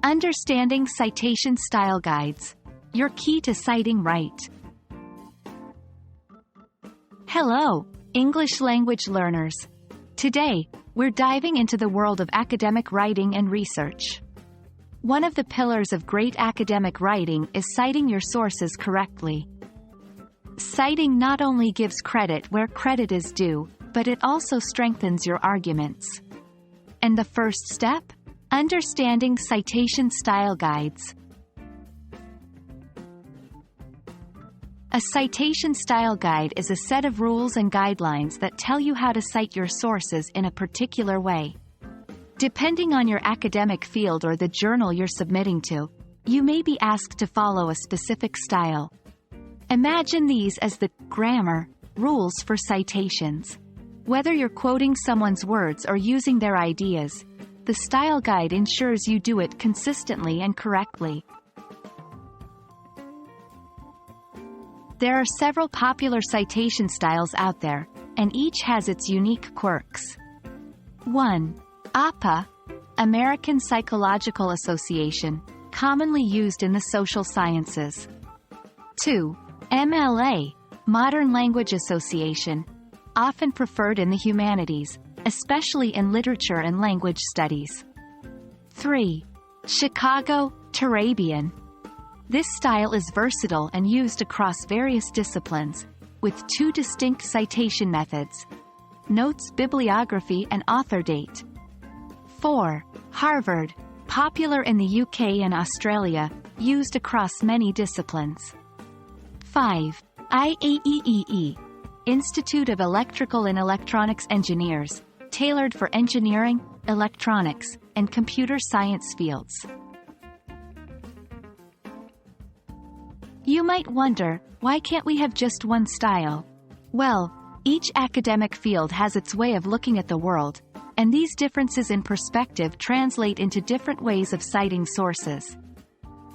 Understanding Citation Style Guides. Your key to citing right. Hello, English language learners. Today, we're diving into the world of academic writing and research. One of the pillars of great academic writing is citing your sources correctly. Citing not only gives credit where credit is due, but it also strengthens your arguments. And the first step? Understanding citation style guides. A citation style guide is a set of rules and guidelines that tell you how to cite your sources in a particular way. Depending on your academic field or the journal you're submitting to, you may be asked to follow a specific style. Imagine these as the grammar rules for citations. Whether you're quoting someone's words or using their ideas, the style guide ensures you do it consistently and correctly. There are several popular citation styles out there, and each has its unique quirks. 1. APA, American Psychological Association, commonly used in the social sciences. 2. MLA, Modern Language Association, often preferred in the humanities, especially in literature and language studies. 3. Chicago, Turabian. This style is versatile and used across various disciplines, with two distinct citation methods: notes, bibliography, and author date. 4. Harvard, popular in the UK and Australia, used across many disciplines. 5. IAEE, Institute of Electrical and Electronics Engineers, tailored for engineering, electronics, and computer science fields. You might wonder, why can't we have just one style? Well, each academic field has its way of looking at the world, and these differences in perspective translate into different ways of citing sources.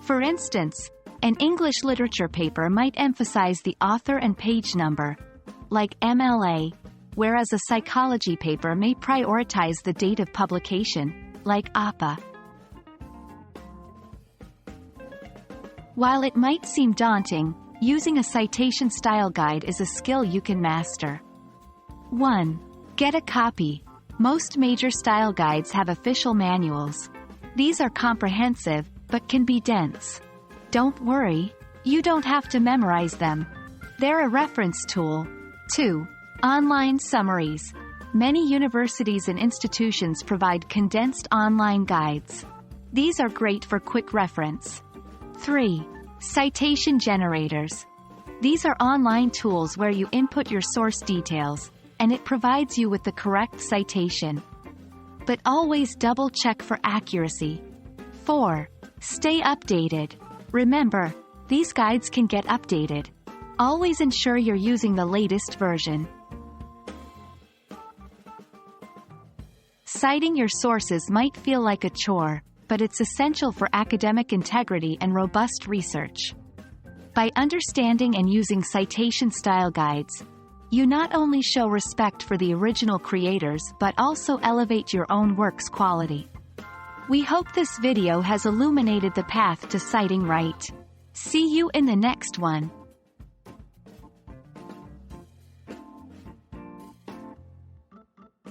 For instance, an English literature paper might emphasize the author and page number, like MLA, whereas a psychology paper may prioritize the date of publication, like APA. While it might seem daunting, using a citation style guide is a skill you can master. 1. Get a copy. Most major style guides have official manuals. These are comprehensive, but can be dense. Don't worry, you don't have to memorize them. They're a reference tool. 2. Online summaries. Many universities and institutions provide condensed online guides. These are great for quick reference. 3. Citation generators. These are online tools where you input your source details, and it provides you with the correct citation. But always double-check for accuracy. 4. Stay updated. Remember, these guides can get updated. Always ensure you're using the latest version. Citing your sources might feel like a chore, but it's essential for academic integrity and robust research. By understanding and using citation style guides, you not only show respect for the original creators but also elevate your own work's quality. We hope this video has illuminated the path to citing right. See you in the next one.